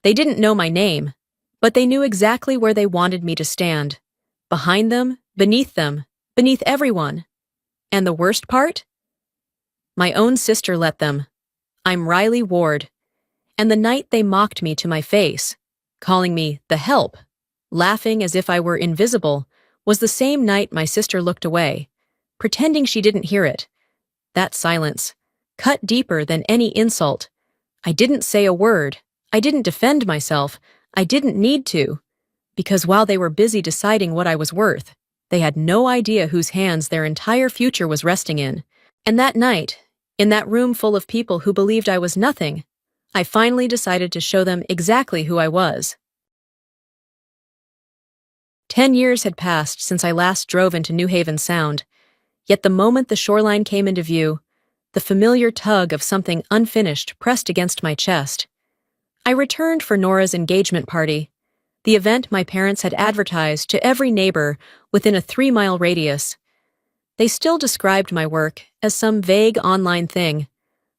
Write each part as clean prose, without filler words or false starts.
They didn't know my name, but they knew exactly where they wanted me to stand. Behind them, beneath everyone. And the worst part? My own sister let them. I'm Riley Ward. And the night they mocked me to my face, calling me the help, laughing as if I were invisible, was the same night my sister looked away, pretending she didn't hear it. That silence, cut deeper than any insult. I didn't say a word. I didn't defend myself. I didn't need to. Because while they were busy deciding what I was worth, they had no idea whose hands their entire future was resting in. And that night, in that room full of people who believed I was nothing, I finally decided to show them exactly who I was. 10 years had passed since I last drove into New Haven Sound, yet the moment the shoreline came into view, the familiar tug of something unfinished pressed against my chest. I returned for Nora's engagement party, the event my parents had advertised to every neighbor within a 3-mile radius. They still described my work as some vague online thing,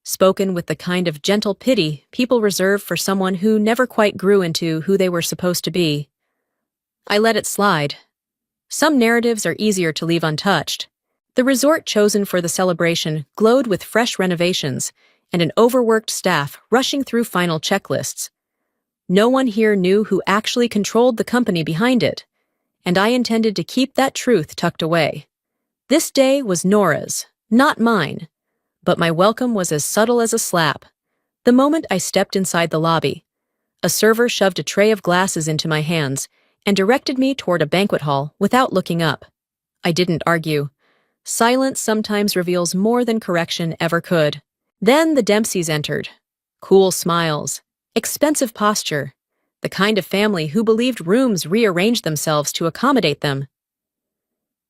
spoken with the kind of gentle pity people reserve for someone who never quite grew into who they were supposed to be. I let it slide. Some narratives are easier to leave untouched. The resort chosen for the celebration glowed with fresh renovations and an overworked staff rushing through final checklists. No one here knew who actually controlled the company behind it, and I intended to keep that truth tucked away. This day was Nora's, not mine, but my welcome was as subtle as a slap. The moment I stepped inside the lobby, a server shoved a tray of glasses into my hands and directed me toward a banquet hall without looking up. I didn't argue. Silence sometimes reveals more than correction ever could. Then the Dempseys entered. Cool smiles, expensive posture, the kind of family who believed rooms rearranged themselves to accommodate them.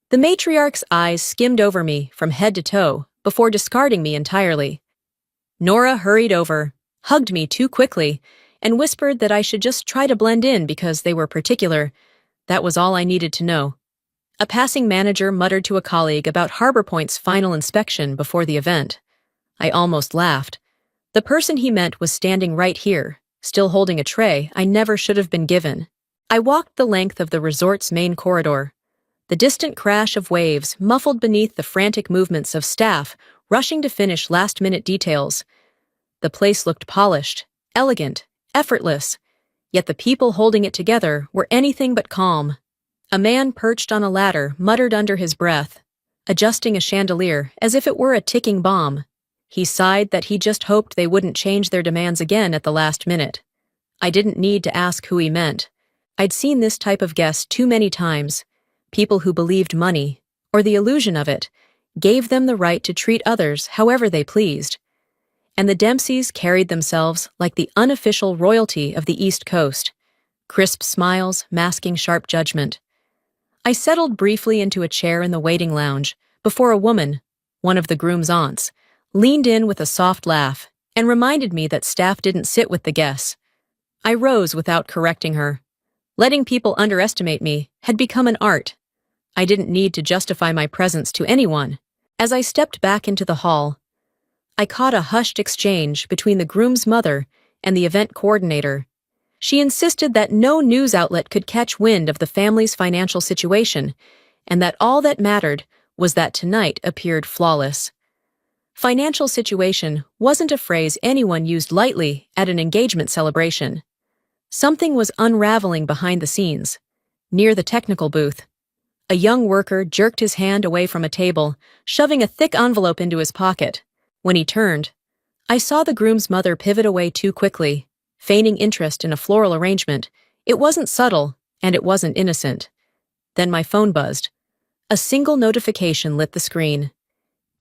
The matriarch's eyes skimmed over me from head to toe before discarding me entirely. Nora hurried over, hugged me too quickly, and whispered that I should just try to blend in because they were particular. That was all I needed to know. A passing manager muttered to a colleague about Harbor Point's final inspection before the event. I almost laughed. The person he meant was standing right here, still holding a tray I never should have been given. I walked the length of the resort's main corridor. The distant crash of waves muffled beneath the frantic movements of staff rushing to finish last-minute details. The place looked polished, elegant, effortless, yet the people holding it together were anything but calm. A man perched on a ladder muttered under his breath, adjusting a chandelier as if it were a ticking bomb. He sighed that he just hoped they wouldn't change their demands again at the last minute. I didn't need to ask who he meant. I'd seen this type of guest too many times. People who believed money, or the illusion of it, gave them the right to treat others however they pleased. And the Dempseys carried themselves like the unofficial royalty of the East Coast, crisp smiles masking sharp judgment. I settled briefly into a chair in the waiting lounge before a woman, one of the groom's aunts, leaned in with a soft laugh and reminded me that staff didn't sit with the guests. I rose without correcting her. Letting people underestimate me had become an art. I didn't need to justify my presence to anyone. As I stepped back into the hall, I caught a hushed exchange between the groom's mother and the event coordinator. She insisted that no news outlet could catch wind of the family's financial situation, and that all that mattered was that tonight appeared flawless. Financial situation wasn't a phrase anyone used lightly at an engagement celebration. Something was unraveling behind the scenes, near the technical booth. A young worker jerked his hand away from a table, shoving a thick envelope into his pocket. When he turned, I saw the groom's mother pivot away too quickly, feigning interest in a floral arrangement. It wasn't subtle, and it wasn't innocent. Then my phone buzzed. A single notification lit the screen.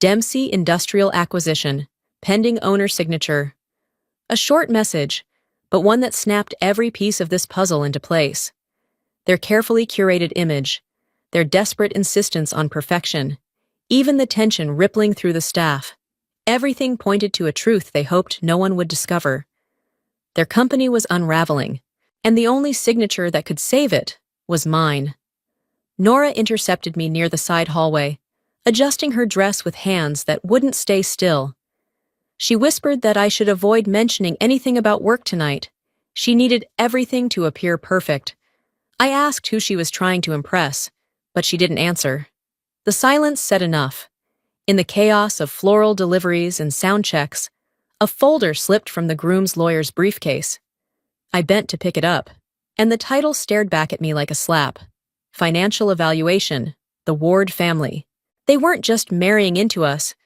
Dempsey Industrial Acquisition, pending owner signature. A short message, but one that snapped every piece of this puzzle into place. Their carefully curated image, their desperate insistence on perfection, even the tension rippling through the staff. Everything pointed to a truth they hoped no one would discover. Their company was unraveling, and the only signature that could save it was mine. Nora intercepted me near the side hallway, adjusting her dress with hands that wouldn't stay still. She whispered that I should avoid mentioning anything about work tonight. She needed everything to appear perfect. I asked who she was trying to impress, but she didn't answer. The silence said enough. In the chaos of floral deliveries and sound checks, a folder slipped from the groom's lawyer's briefcase. I bent to pick it up, and the title stared back at me like a slap. Financial Evaluation, The Ward Family. They weren't just marrying into us,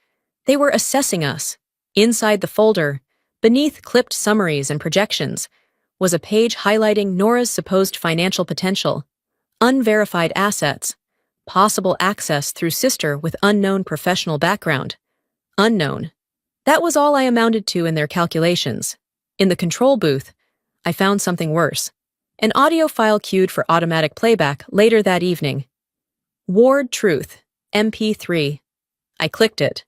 they were assessing us. Inside the folder, beneath clipped summaries and projections, was a page highlighting Nora's supposed financial potential, unverified assets, possible access through sister with unknown professional background. Unknown. That was all I amounted to in their calculations. In the control booth, I found something worse. An audio file queued for automatic playback later that evening. Ward Truth, MP3. I clicked it.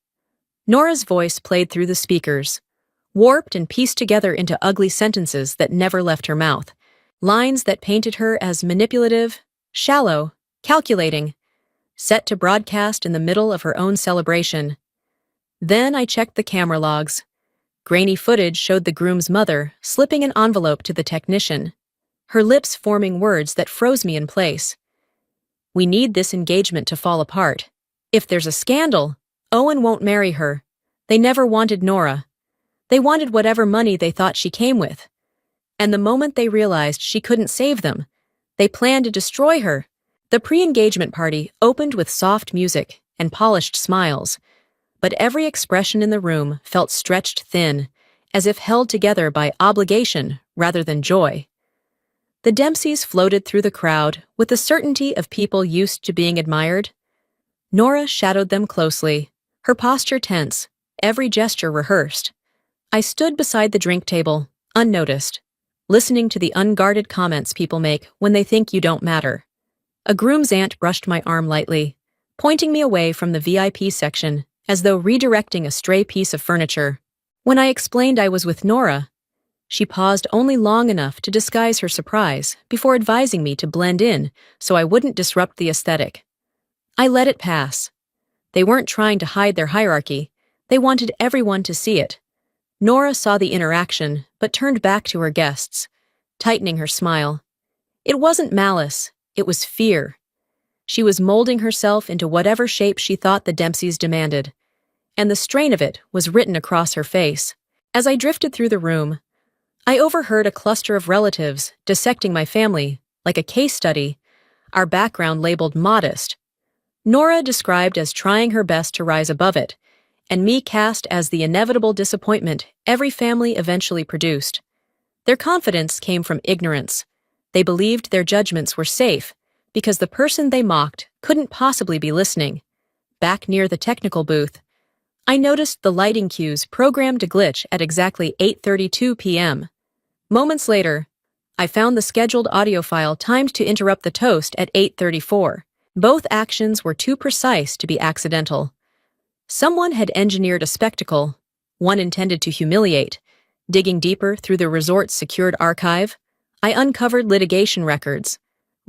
Nora's voice played through the speakers, warped and pieced together into ugly sentences that never left her mouth, lines that painted her as manipulative, shallow, calculating, set to broadcast in the middle of her own celebration. Then I checked the camera logs. Grainy footage showed the groom's mother slipping an envelope to the technician, her lips forming words that froze me in place. We need this engagement to fall apart. If there's a scandal, Owen won't marry her. They never wanted Nora. They wanted whatever money they thought she came with. And the moment they realized she couldn't save them, they planned to destroy her. The pre-engagement party opened with soft music and polished smiles, but every expression in the room felt stretched thin, as if held together by obligation rather than joy. The Dempseys floated through the crowd with the certainty of people used to being admired. Nora shadowed them closely, her posture tense, every gesture rehearsed. I stood beside the drink table, unnoticed, listening to the unguarded comments people make when they think you don't matter. A groom's aunt brushed my arm lightly, pointing me away from the VIP section as though redirecting a stray piece of furniture. When I explained I was with Nora, she paused only long enough to disguise her surprise before advising me to blend in so I wouldn't disrupt the aesthetic. I let it pass. They weren't trying to hide their hierarchy. They wanted everyone to see it. Nora saw the interaction, but turned back to her guests, tightening her smile. It wasn't malice, it was fear. She was molding herself into whatever shape she thought the Dempseys demanded, and the strain of it was written across her face. As I drifted through the room, I overheard a cluster of relatives dissecting my family, like a case study, our background labeled modest. Nora described as trying her best to rise above it, and me cast as the inevitable disappointment every family eventually produced. Their confidence came from ignorance. They believed their judgments were safe, because the person they mocked couldn't possibly be listening. Back near the technical booth, I noticed the lighting cues programmed to glitch at exactly 8:32 p.m. Moments later, I found the scheduled audio file timed to interrupt the toast at 8:34. Both actions were too precise to be accidental. Someone had engineered a spectacle, one intended to humiliate. Digging deeper through the resort's secured archive, I uncovered litigation records,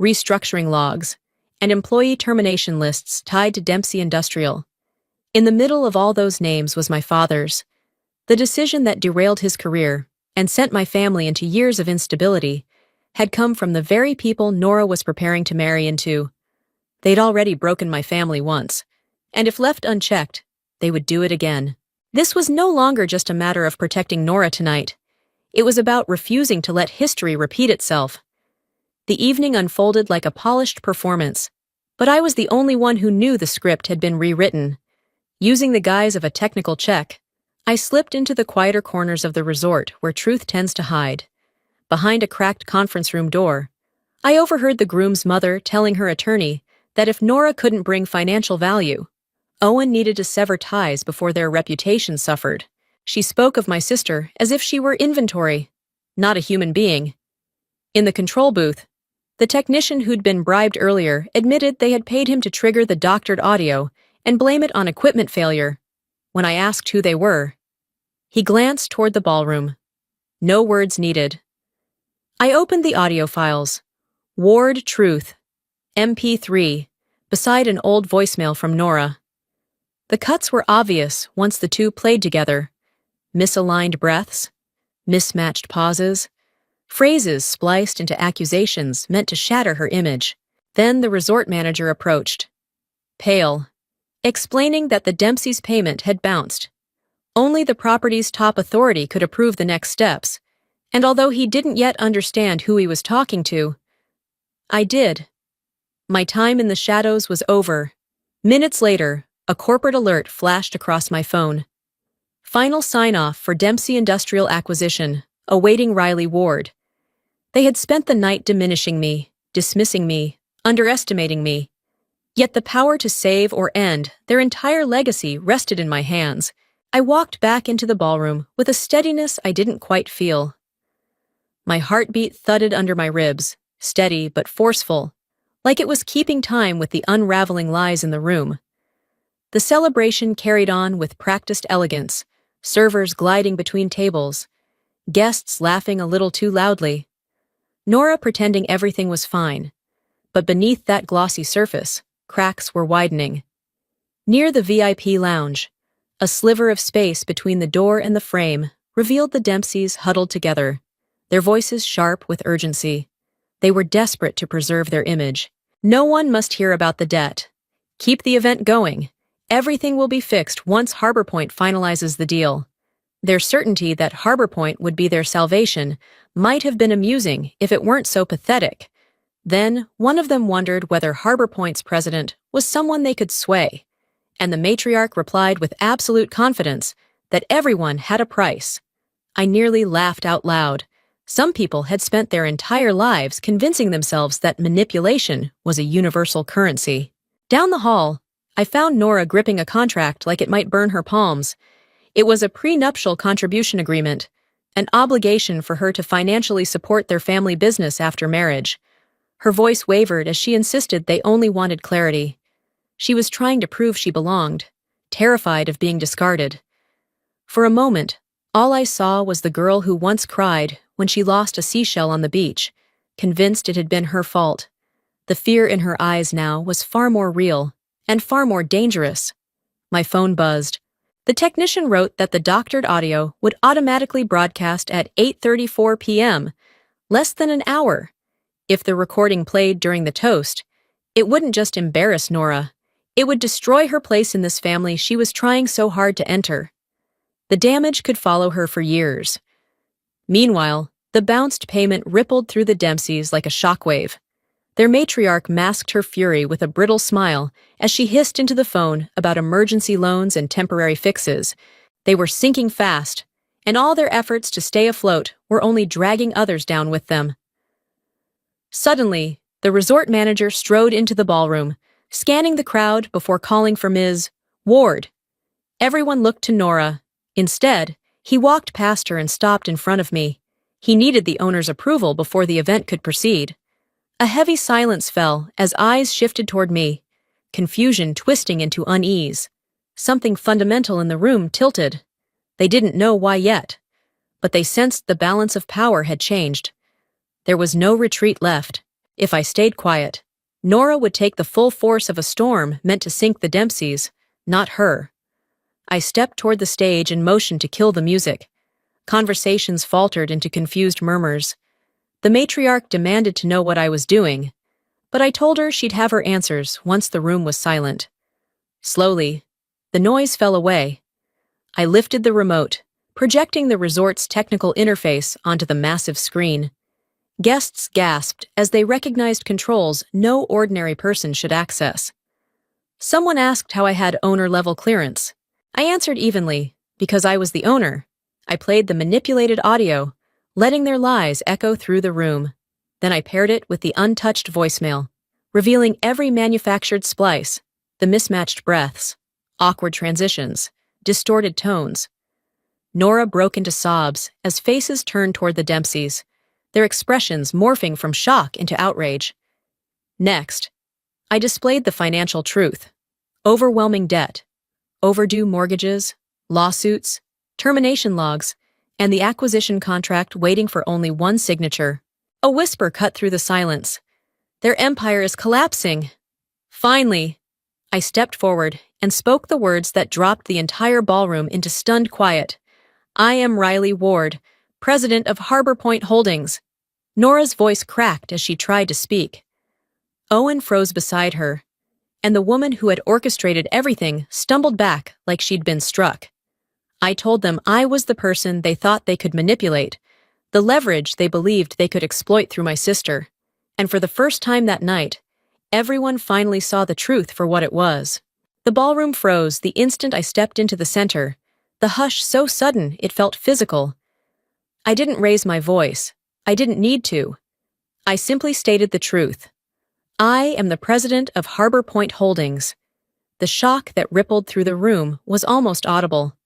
restructuring logs, and employee termination lists tied to Dempsey Industrial. In the middle of all those names was my father's. The decision that derailed his career and sent my family into years of instability had come from the very people Nora was preparing to marry into. They'd already broken my family once, and if left unchecked, they would do it again. This was no longer just a matter of protecting Nora tonight. It was about refusing to let history repeat itself. The evening unfolded like a polished performance, but I was the only one who knew the script had been rewritten. Using the guise of a technical check, I slipped into the quieter corners of the resort where truth tends to hide. Behind a cracked conference room door, I overheard the groom's mother telling her attorney that if Nora couldn't bring financial value, Owen needed to sever ties before their reputation suffered. She spoke of my sister as if she were inventory, not a human being. In the control booth, the technician who'd been bribed earlier admitted they had paid him to trigger the doctored audio and blame it on equipment failure. When I asked who they were, he glanced toward the ballroom. No words needed. I opened the audio files. Ward Truth, MP3, beside an old voicemail from Nora. The cuts were obvious once the two played together. Misaligned breaths, mismatched pauses, phrases spliced into accusations meant to shatter her image. Then the resort manager approached, pale, explaining that the Dempsey's payment had bounced. Only the property's top authority could approve the next steps, and although he didn't yet understand who he was talking to, I did. My time in the shadows was over. Minutes later, a corporate alert flashed across my phone. Final sign-off for Dempsey Industrial Acquisition, awaiting Riley Ward. They had spent the night diminishing me, dismissing me, underestimating me. Yet the power to save or end their entire legacy rested in my hands. I walked back into the ballroom with a steadiness I didn't quite feel. My heartbeat thudded under my ribs, steady but forceful, like it was keeping time with the unraveling lies in the room. The celebration carried on with practiced elegance, servers gliding between tables, guests laughing a little too loudly, Nora pretending everything was fine. But beneath that glossy surface, cracks were widening. Near the VIP lounge, a sliver of space between the door and the frame revealed the Dempseys huddled together, their voices sharp with urgency. They were desperate to preserve their image. No one must hear about the debt. Keep the event going. Everything will be fixed once Harbor Point finalizes the deal. Their certainty that Harbor Point would be their salvation might have been amusing if it weren't so pathetic. Then, one of them wondered whether Harbor Point's president was someone they could sway, and the matriarch replied with absolute confidence that everyone had a price. I nearly laughed out loud. Some people had spent their entire lives convincing themselves that manipulation was a universal currency. Down the hall, I found Nora gripping a contract like it might burn her palms. It was a prenuptial contribution agreement, an obligation for her to financially support their family business after marriage. Her voice wavered as she insisted they only wanted clarity. She was trying to prove she belonged, terrified of being discarded. For a moment, all I saw was the girl who once cried when she lost a seashell on the beach, convinced it had been her fault. The fear in her eyes now was far more real, and far more dangerous. My phone buzzed. The technician wrote that the doctored audio would automatically broadcast at 8:34 p.m., less than an hour. If the recording played during the toast, it wouldn't just embarrass Nora, it would destroy her place in this family she was trying so hard to enter. The damage could follow her for years. Meanwhile, the bounced payment rippled through the Dempseys like a shockwave. Their matriarch masked her fury with a brittle smile as she hissed into the phone about emergency loans and temporary fixes. They were sinking fast, and all their efforts to stay afloat were only dragging others down with them. Suddenly, the resort manager strode into the ballroom, scanning the crowd before calling for Ms. Ward. Everyone looked to Nora. Instead, he walked past her and stopped in front of me. He needed the owner's approval before the event could proceed. A heavy silence fell as eyes shifted toward me, confusion twisting into unease. Something fundamental in the room tilted. They didn't know why yet, but they sensed the balance of power had changed. There was no retreat left. If I stayed quiet, Nora would take the full force of a storm meant to sink the Dempseys, not her. I stepped toward the stage and motioned to kill the music. Conversations faltered into confused murmurs. The matriarch demanded to know what I was doing, but I told her she'd have her answers once the room was silent. Slowly, the noise fell away. I lifted the remote, projecting the resort's technical interface onto the massive screen. Guests gasped as they recognized controls no ordinary person should access. Someone asked how I had owner-level clearance. I answered evenly, because I was the owner. I played the manipulated audio, letting their lies echo through the room. Then I paired it with the untouched voicemail, revealing every manufactured splice, the mismatched breaths, awkward transitions, distorted tones. Nora broke into sobs as faces turned toward the Dempseys, their expressions morphing from shock into outrage. Next, I displayed the financial truth: overwhelming debt, overdue mortgages, lawsuits, termination logs, and the acquisition contract waiting for only one signature. A whisper cut through the silence. Their empire is collapsing. Finally, I stepped forward and spoke the words that dropped the entire ballroom into stunned quiet. I am Riley Ward, president of Harbor Point Holdings. Nora's voice cracked as she tried to speak. Owen froze beside her, and the woman who had orchestrated everything stumbled back like she'd been struck. I told them I was the person they thought they could manipulate, the leverage they believed they could exploit through my sister. And for the first time that night, everyone finally saw the truth for what it was. The ballroom froze the instant I stepped into the center, the hush so sudden it felt physical. I didn't raise my voice. I didn't need to. I simply stated the truth. I am the president of Harbor Point Holdings. The shock that rippled through the room was almost audible.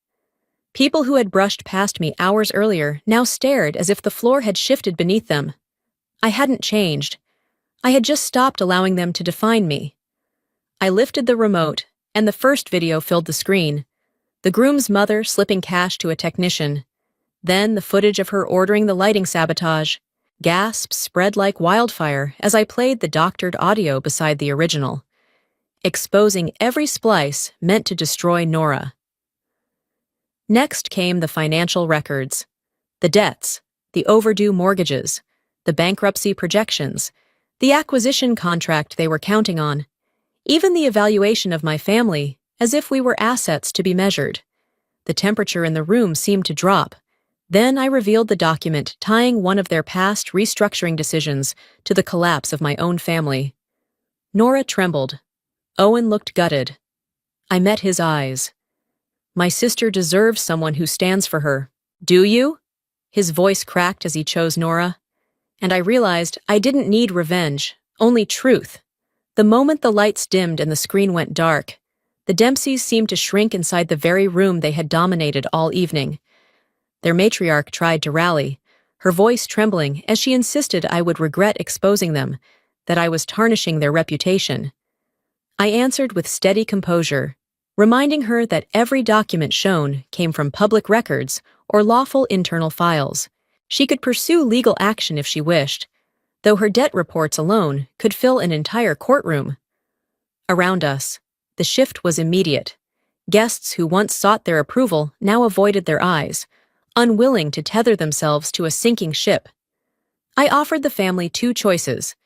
People who had brushed past me hours earlier now stared as if the floor had shifted beneath them. I hadn't changed. I had just stopped allowing them to define me. I lifted the remote, and the first video filled the screen. The groom's mother slipping cash to a technician. Then the footage of her ordering the lighting sabotage. Gasps spread like wildfire as I played the doctored audio beside the original, exposing every splice meant to destroy Nora. Next came the financial records. The debts, the overdue mortgages, the bankruptcy projections, the acquisition contract they were counting on, even the evaluation of my family, as if we were assets to be measured. The temperature in the room seemed to drop. Then I revealed the document tying one of their past restructuring decisions to the collapse of my own family. Nora trembled. Owen looked gutted. I met his eyes. My sister deserves someone who stands for her. Do you? His voice cracked as he chose Nora. And I realized I didn't need revenge, only truth. The moment the lights dimmed and the screen went dark, the Dempseys seemed to shrink inside the very room they had dominated all evening. Their matriarch tried to rally, her voice trembling as she insisted I would regret exposing them, that I was tarnishing their reputation. I answered with steady composure, reminding her that every document shown came from public records or lawful internal files. She could pursue legal action if she wished, though her debt reports alone could fill an entire courtroom. Around us, the shift was immediate. Guests who once sought their approval now avoided their eyes, unwilling to tether themselves to a sinking ship. I offered the family two choices.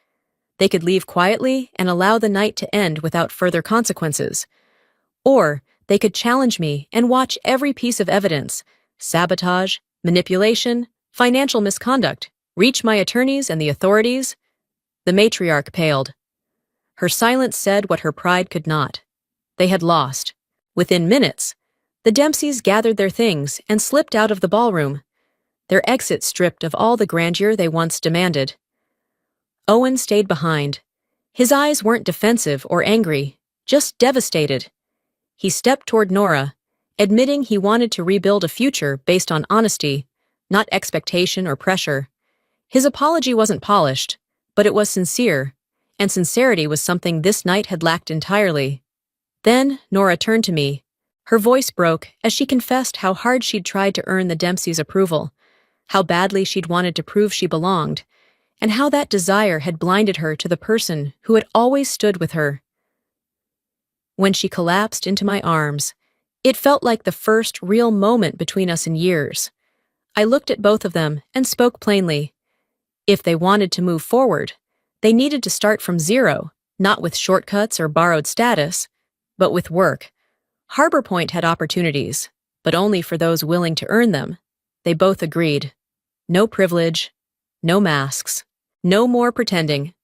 They could leave quietly and allow the night to end without further consequences, or they could challenge me and watch every piece of evidence, sabotage, manipulation, financial misconduct, reach my attorneys and the authorities. The matriarch paled. Her silence said what her pride could not. They had lost. Within minutes, the Dempseys gathered their things and slipped out of the ballroom, their exit stripped of all the grandeur they once demanded. Owen stayed behind. His eyes weren't defensive or angry, just devastated. He stepped toward Nora, admitting he wanted to rebuild a future based on honesty, not expectation or pressure. His apology wasn't polished, but it was sincere, and sincerity was something this night had lacked entirely. Then Nora turned to me. Her voice broke as she confessed how hard she'd tried to earn the Dempseys' approval, how badly she'd wanted to prove she belonged, and how that desire had blinded her to the person who had always stood with her. When she collapsed into my arms, it felt like the first real moment between us in years. I looked at both of them and spoke plainly. If they wanted to move forward, they needed to start from zero, not with shortcuts or borrowed status, but with work. Harbor Point had opportunities, but only for those willing to earn them. They both agreed. No privilege, no masks, no more pretending.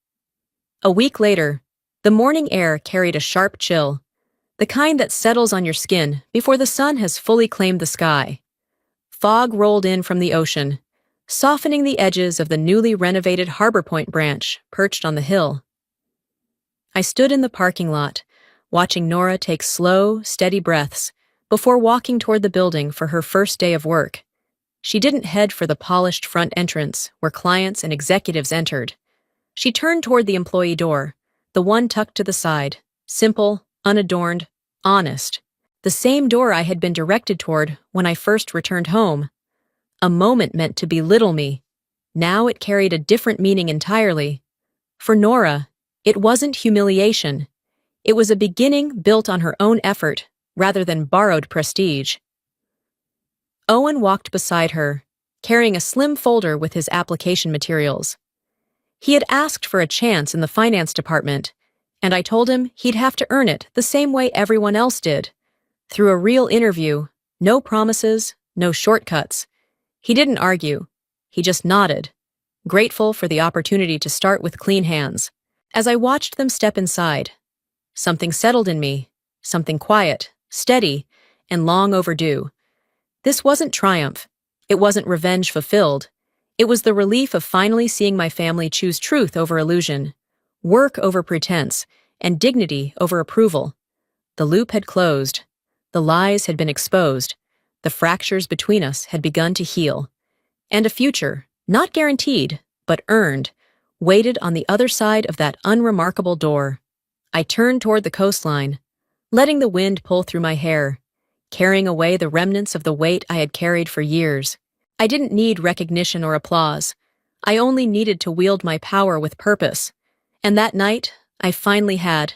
A week later, the morning air carried a sharp chill, the kind that settles on your skin before the sun has fully claimed the sky. Fog rolled in from the ocean, softening the edges of the newly renovated Harbor Point branch perched on the hill. I stood in the parking lot, watching Nora take slow, steady breaths before walking toward the building for her first day of work. She didn't head for the polished front entrance where clients and executives entered. She turned toward the employee door, the one tucked to the side, simple, unadorned, honest. The same door I had been directed toward when I first returned home. A moment meant to belittle me. Now it carried a different meaning entirely. For Nora, it wasn't humiliation. It was a beginning built on her own effort, rather than borrowed prestige. Owen walked beside her, carrying a slim folder with his application materials. He had asked for a chance in the finance department, and I told him he'd have to earn it the same way everyone else did, through a real interview, no promises, no shortcuts. He didn't argue. He just nodded, grateful for the opportunity to start with clean hands. As I watched them step inside, something settled in me, something quiet, steady, and long overdue. This wasn't triumph. It wasn't revenge fulfilled. It was the relief of finally seeing my family choose truth over illusion, work over pretense, and dignity over approval. The loop had closed. The lies had been exposed. The fractures between us had begun to heal. And a future, not guaranteed, but earned, waited on the other side of that unremarkable door. I turned toward the coastline, letting the wind pull through my hair, carrying away the remnants of the weight I had carried for years. I didn't need recognition or applause. I only needed to wield my power with purpose. And that night, I finally had.